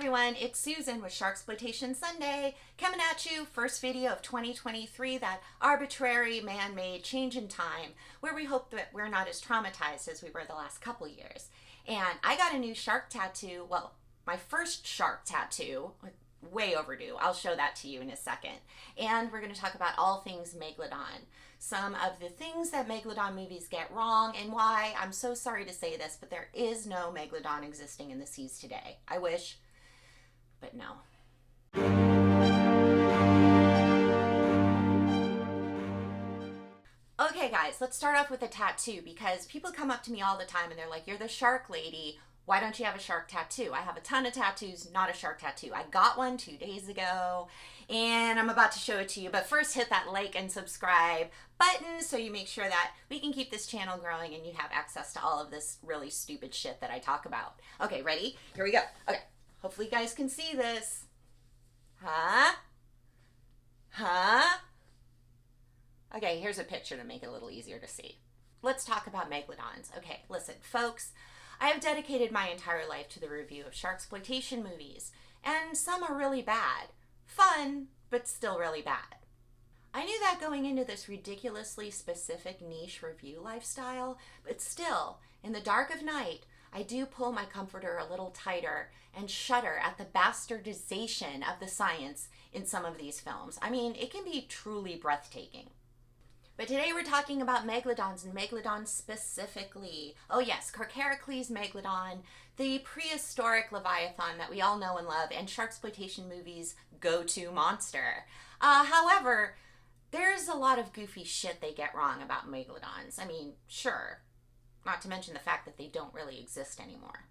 everyone, it's Susan with Sharksploitation Sunday, coming at you, first video of 2023, that arbitrary man-made change in time, where we hope that we're not as traumatized as we were the last couple years. And I got a new shark tattoo, well, my first shark tattoo, way overdue. I'll show that to you in a second. And we're going to talk about all things Megalodon. Some of the things that Megalodon movies get wrong and why. I'm so sorry to say this, but there is no Megalodon existing in the seas today. I wish, but no. Okay guys, let's start off with a tattoo, because people come up to me all the time and they're like, you're the shark lady. Why don't you have a shark tattoo? I have a ton of tattoos, not a shark tattoo. I got one 2 days ago and I'm about to show it to you. But first, hit that like and subscribe button so you make sure that we can keep this channel growing and you have access to all of this really stupid shit that I talk about. Okay, ready? Here we go. Okay, hopefully you guys can see this. Huh? Okay, here's a picture to make it a little easier to see. Let's talk about Megalodons. Okay, listen, folks. I have dedicated my entire life to the review of sharksploitation movies, and some are really bad. Fun, but still really bad. I knew that going into this ridiculously specific niche review lifestyle, but still, in the dark of night, I do pull my comforter a little tighter and shudder at the bastardization of the science in some of these films. I mean, it can be truly breathtaking. But today we're talking about Megalodons, and Megalodons specifically. Oh yes, Carcharicles Megalodon, the prehistoric leviathan that we all know and love, and sharksploitation movies' go-to monster. However, there's a lot of goofy shit they get wrong about Megalodons. I mean, sure, not to mention the fact that they don't really exist anymore.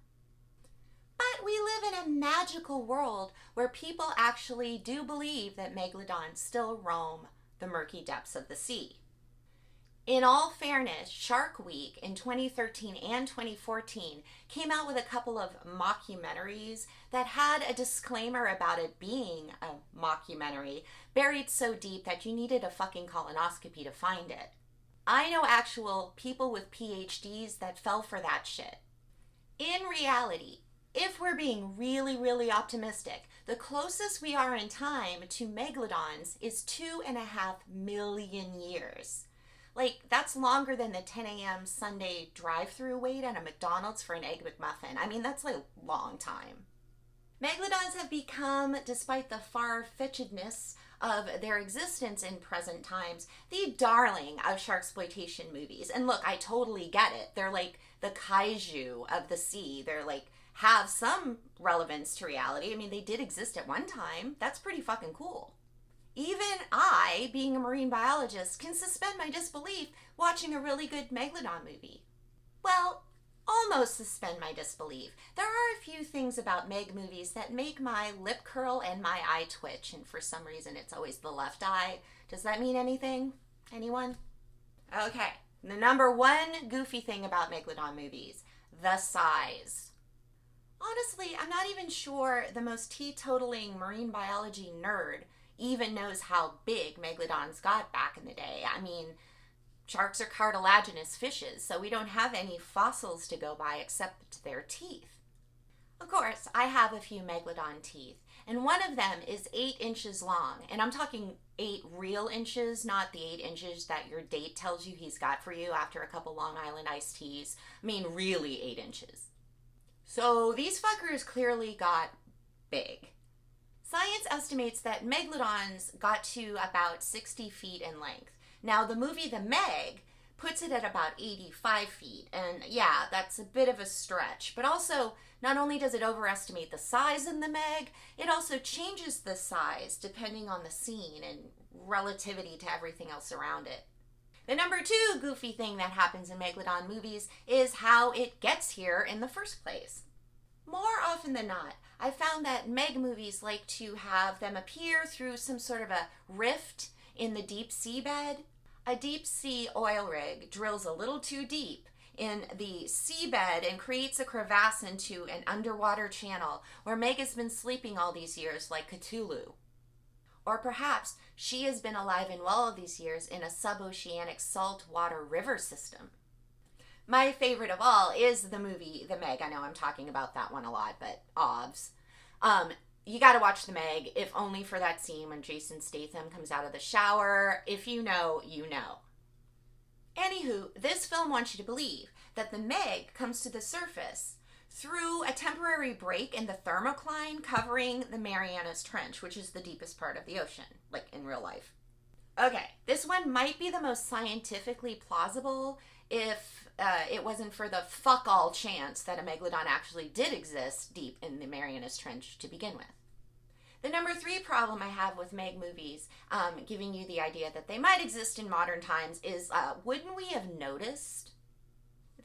But we live in a magical world where people actually do believe that Megalodons still roam the murky depths of the sea. In all fairness, Shark Week in 2013 and 2014 came out with a couple of mockumentaries that had a disclaimer about it being a mockumentary buried so deep that you needed a fucking colonoscopy to find it. I know actual people with PhDs that fell for that shit. In reality, if we're being really, really optimistic, the closest we are in time to Megalodons is 2.5 million years. Like, that's longer than the 10 a.m. Sunday drive-through wait at a McDonald's for an Egg McMuffin. I mean, that's like a long time. Megalodons have become, despite the far-fetchedness of their existence in present times, the darling of sharksploitation movies. And look, I totally get it. They're like the kaiju of the sea. They're like, have some relevance to reality. I mean, they did exist at one time. That's pretty fucking cool. Even I, being a marine biologist, can suspend my disbelief watching a really good Megalodon movie. Well, almost suspend my disbelief. There are a few things about Meg movies that make my lip curl and my eye twitch, and for some reason it's always the left eye. Does that mean anything? Anyone? Okay, the number one goofy thing about Megalodon movies, the size. Honestly, I'm not even sure the most teetotaling marine biology nerd even knows how big Megalodons got back in the day. I mean, sharks are cartilaginous fishes, so we don't have any fossils to go by except their teeth. Of course, I have a few Megalodon teeth, and one of them is 8 inches long, and I'm talking 8 real inches, not the 8 inches that your date tells you he's got for you after a couple Long Island iced teas. I mean, really 8 inches. So these fuckers clearly got big. Science estimates that Megalodons got to about 60 feet in length. Now, the movie The Meg puts it at about 85 feet, and yeah, that's a bit of a stretch. But also, not only does it overestimate the size in The Meg, it also changes the size depending on the scene and relativity to everything else around it. The number 2 goofy thing that happens in Megalodon movies is how it gets here in the first place. More often than not, I found that Meg movies like to have them appear through some sort of a rift in the deep seabed. A deep sea oil rig drills a little too deep in the seabed and creates a crevasse into an underwater channel where Meg has been sleeping all these years like Cthulhu. Or perhaps she has been alive and well all these years in a sub-oceanic saltwater river system. My favorite of all is the movie The Meg. I know I'm talking about that one a lot, but OBS. You gotta watch the Meg, if only for that scene when Jason Statham comes out of the shower. If you know, you know. Anywho, this film wants you to believe that the Meg comes to the surface through a temporary break in the thermocline covering the Marianas Trench, which is the deepest part of the ocean, like in real life. Okay, this one might be the most scientifically plausible if it wasn't for the fuck all chance that a megalodon actually did exist deep in the Marianas Trench to begin with. The number 3 problem I have with Meg movies, giving you the idea that they might exist in modern times, is wouldn't we have noticed?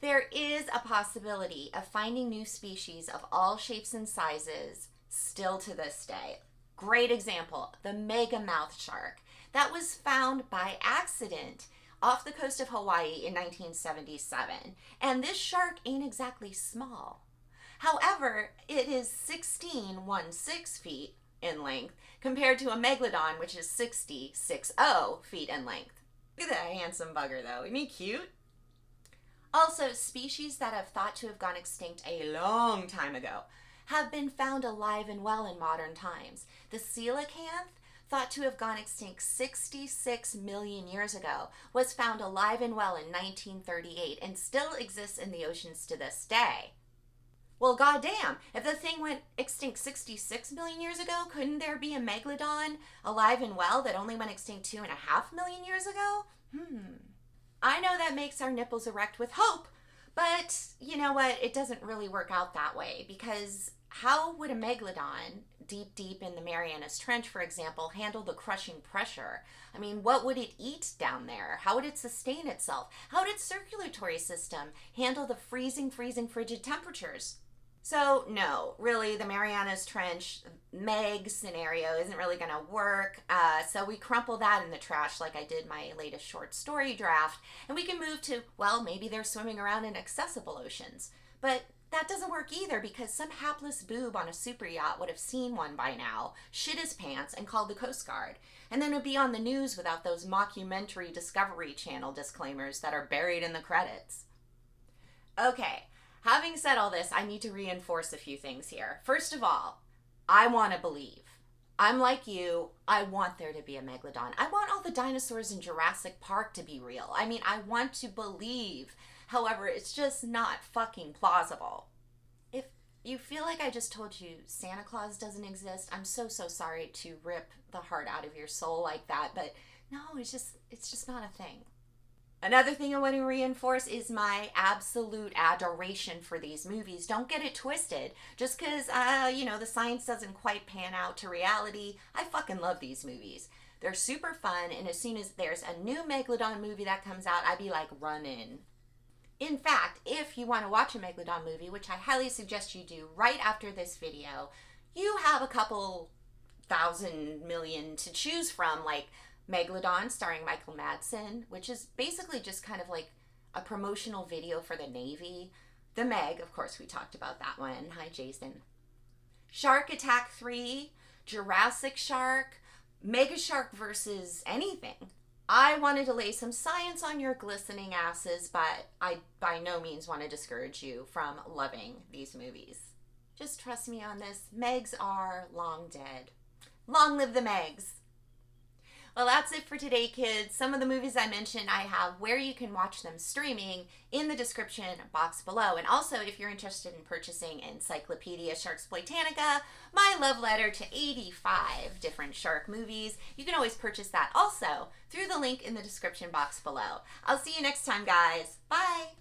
There is a possibility of finding new species of all shapes and sizes still to this day. Great example, the mega mouth shark. That was found by accident off the coast of Hawaii in 1977. And this shark ain't exactly small. However, it is 16.16 feet in length compared to a megalodon, which is 60 feet in length. Look at that handsome bugger though, isn't he cute? Also, species that have thought to have gone extinct a long time ago have been found alive and well in modern times. The coelacanth, thought to have gone extinct 66 million years ago, was found alive and well in 1938 and still exists in the oceans to this day. Well, goddamn, if the thing went extinct 66 million years ago, couldn't there be a megalodon alive and well that only went extinct 2.5 million years ago? I know that makes our nipples erect with hope, but you know what? It doesn't really work out that way, because how would a megalodon, deep in the Marianas Trench, for example, handle the crushing pressure? I mean, what would it eat down there? How would it sustain itself? How would its circulatory system handle the freezing, frigid temperatures? So no, really, the Marianas Trench Meg scenario isn't really going to work. So we crumple that in the trash like I did my latest short story draft. And we can move to, well, maybe they're swimming around in accessible oceans. But that doesn't work either, because some hapless boob on a super yacht would have seen one by now, shit his pants, and called the Coast Guard. And then it would be on the news without those mockumentary Discovery Channel disclaimers that are buried in the credits. Okay. Having said all this, I need to reinforce a few things here. First of all, I want to believe. I'm like you. I want there to be a megalodon. I want all the dinosaurs in Jurassic Park to be real. I mean, I want to believe. However, it's just not fucking plausible. If you feel like I just told you Santa Claus doesn't exist, I'm so sorry to rip the heart out of your soul like that. But no, it's just not a thing. Another thing I want to reinforce is my absolute adoration for these movies. Don't get it twisted. Just because, the science doesn't quite pan out to reality, I fucking love these movies. They're super fun, and as soon as there's a new Megalodon movie that comes out, I'd be like, run in. In fact, if you want to watch a Megalodon movie, which I highly suggest you do right after this video, you have a couple thousand million to choose from, like Megalodon starring Michael Madsen, which is basically just kind of like a promotional video for the Navy. The Meg, of course, we talked about that one. Hi, Jason. Shark Attack 3, Jurassic Shark, Mega Shark versus anything. I wanted to lay some science on your glistening asses, but I by no means want to discourage you from loving these movies. Just trust me on this. Megs are long dead. Long live the Megs! Well, that's it for today, kids. Some of the movies I mentioned, I have where you can watch them streaming in the description box below. And also, if you're interested in purchasing Encyclopedia Sharksploitanica, my love letter to 85 different shark movies, you can always purchase that also through the link in the description box below. I'll see you next time, guys. Bye!